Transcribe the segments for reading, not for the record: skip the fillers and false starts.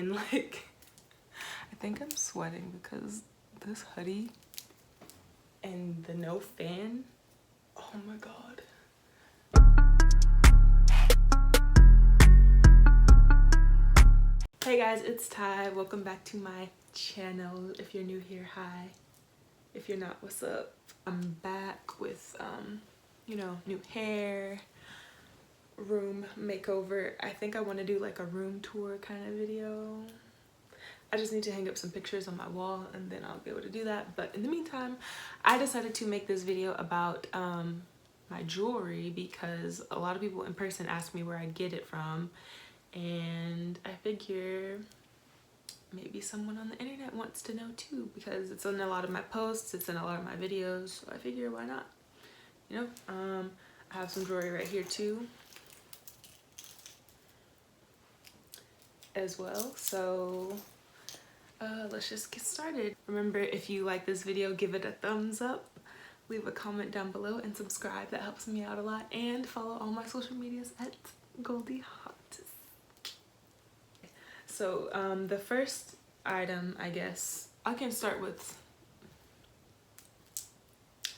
in like, I think I'm sweating because this hoodie and the no fan, oh my God. Hey guys, it's Ty. Welcome back to my channel. If you're new here, hi. If you're not, what's up? I'm back with, you know, new hair, room makeover. I think I want to do like a room tour kind of video. I just need to hang up some pictures on my wall and then I'll be able to do that. But in the meantime, I decided to make this video about my jewelry because a lot of people in person ask me where I get it from. And I figure maybe someone on the internet wants to know too, because it's in a lot of my posts, it's in a lot of my videos, so I figure why not, you know. I have some jewelry right here too as well, so let's just get started. Remember, if you like this video, give it a thumbs up, leave a comment down below, and subscribe. That helps me out a lot. And follow all my social medias at Goldie Hot. So the first item, I guess, I can start with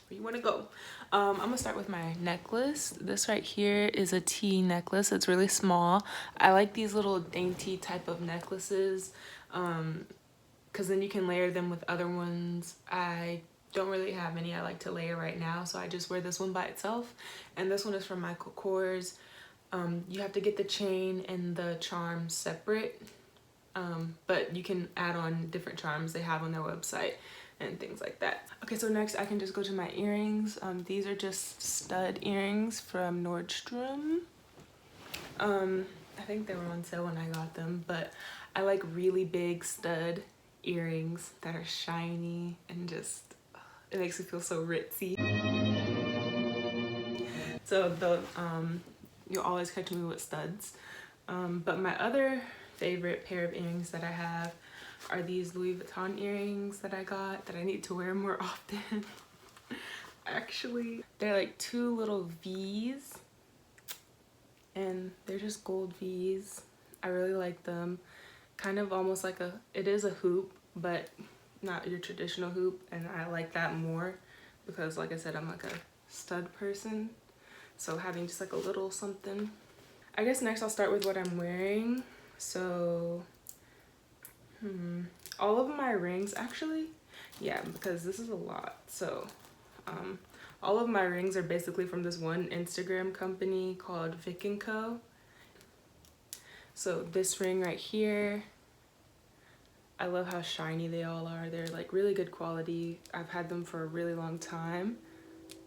where you want to go. I'm gonna start with my necklace. This right here is a T necklace. It's really small. I like these little dainty type of necklaces because then you can layer them with other ones. I don't really have any I like to layer right now, so I just wear this one by itself. And this one is from Michael Kors. You have to get the chain and the charm separate. But you can add on different charms they have on their website and things like that. Okay, so next I can just go to my earrings. These are just stud earrings from Nordstrom. I think they were on sale when I got them, but I like really big stud earrings that are shiny and just, it makes me feel so ritzy. So you'll always catch me with studs. But my other favorite pair of earrings that I have are these Louis Vuitton earrings that I got that I need to wear more often. Actually, they're like two little V's and they're just gold V's. I really like them. Kind of almost like it is a hoop, but not your traditional hoop, and I like that more because, like I said, I'm like a stud person. So having just like a little something. I guess next I'll start with what I'm wearing. So, all of my rings, actually, yeah, because this is a lot. So, all of my rings are basically from this one Instagram company called Vic Ko. So this ring right here, I love how shiny they all are. They're like really good quality. I've had them for a really long time.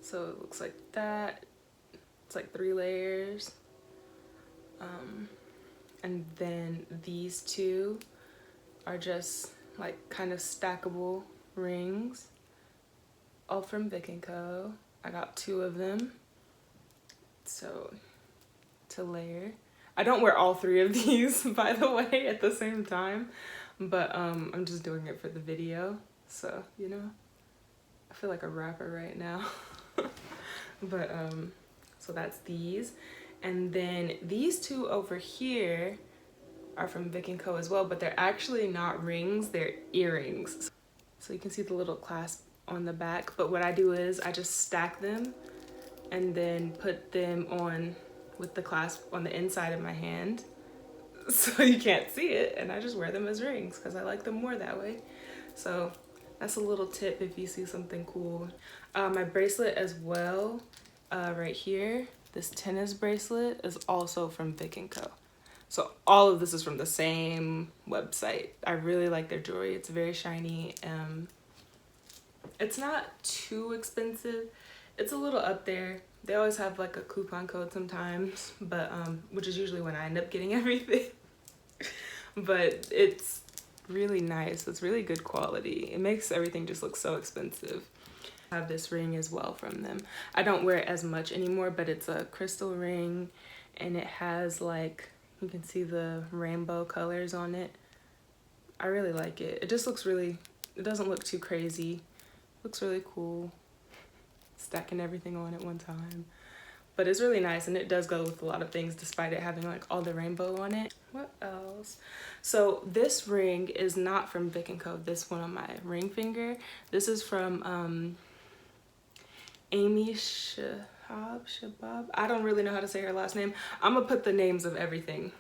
So it looks like that. It's like 3 layers. And then these two are just like kind of stackable rings, all from Vic Ko. I got 2 of them, so to layer. I don't wear all 3 of these, by the way, at the same time, but I'm just doing it for the video, so, you know, I feel like a rapper right now. But so that's these. And then these 2 over here are from Vic Ko as well, but they're actually not rings, they're earrings. So you can see the little clasp on the back, but what I do is I just stack them and then put them on with the clasp on the inside of my hand so you can't see it, and I just wear them as rings because I like them more that way. So that's a little tip if you see something cool. My bracelet as well, right here, this tennis bracelet is also from Vic Ko. So all of this is from the same website. I really like their jewelry. It's very shiny. It's not too expensive. It's a little up there. They always have like a coupon code sometimes, but which is usually when I end up getting everything. But it's really nice. It's really good quality. It makes everything just look so expensive. I have this ring as well from them. I don't wear it as much anymore, but it's a crystal ring and it has like, you can see the rainbow colors on it. I really like it. It just looks really, it doesn't look too crazy. Looks really cool. Stacking everything on at one time. but it's really nice, and it does go with a lot of things despite it having like all the rainbow on it. What else? So this ring is not from Vic Ko, this one on my ring finger. This is from Amy Shehab. I don't really know how to say her last name. I'm gonna put the names of everything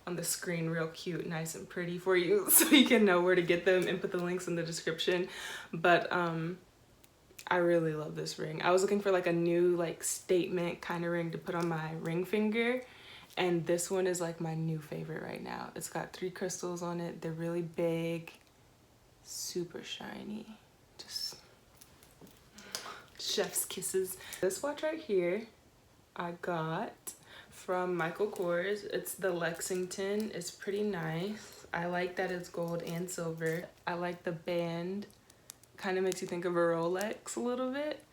on the screen real cute, nice and pretty for you so you can know where to get them, and put the links in the description. But I really love this ring. I was looking for like a new like statement kind of ring to put on my ring finger, and this one is like my new favorite right now. It's got 3 crystals on it. They're really big, super shiny, just chef's kisses. This watch right here I got from Michael Kors. It's the Lexington. It's pretty nice. I like that it's gold and silver. I like the band. Kind of makes you think of a Rolex a little bit.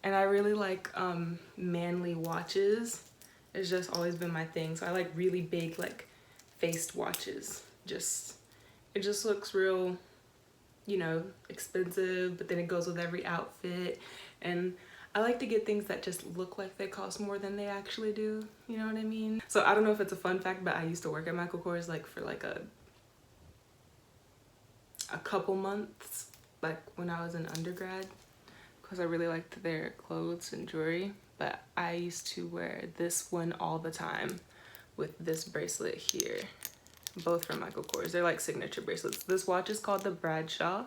And I really like manly watches. It's just always been my thing. So I like really big like faced watches. It just looks real, you know, expensive, but then it goes with every outfit. And I like to get things that just look like they cost more than they actually do, you know what I mean? So I don't know if it's a fun fact, but I used to work at Michael Kors like for like a couple months, like when I was an undergrad, because I really liked their clothes and jewelry. But I used to wear this one all the time with this bracelet here, both from Michael Kors. They're like signature bracelets. This watch is called the Bradshaw,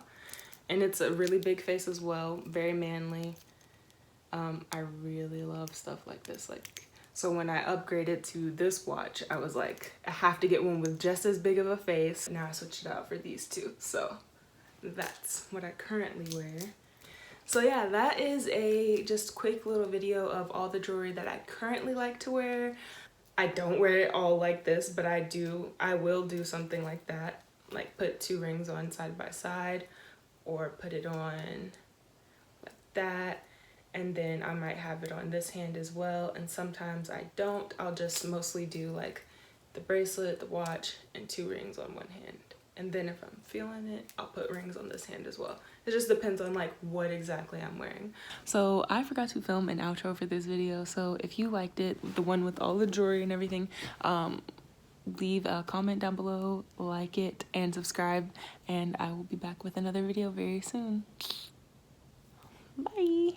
and it's a really big face as well, very manly. I really love stuff like this. Like, so when I upgraded to this watch, I was like, I have to get one with just as big of a face. Now I switched it out for these two. So that's what I currently wear. So yeah, that is a just quick little video of all the jewelry that I currently like to wear. I don't wear it all like this, but I will do something like that, like put 2 rings on side by side, or put it on like that, and then I might have it on this hand as well. And sometimes I don't. I'll just mostly do like the bracelet, the watch, and 2 rings on one hand. And then if I'm feeling it, I'll put rings on this hand as well. It just depends on like what exactly I'm wearing. So I forgot to film an outro for this video. So if you liked it, the one with all the jewelry and everything, leave a comment down below, like it, and subscribe. And I will be back with another video very soon. Bye.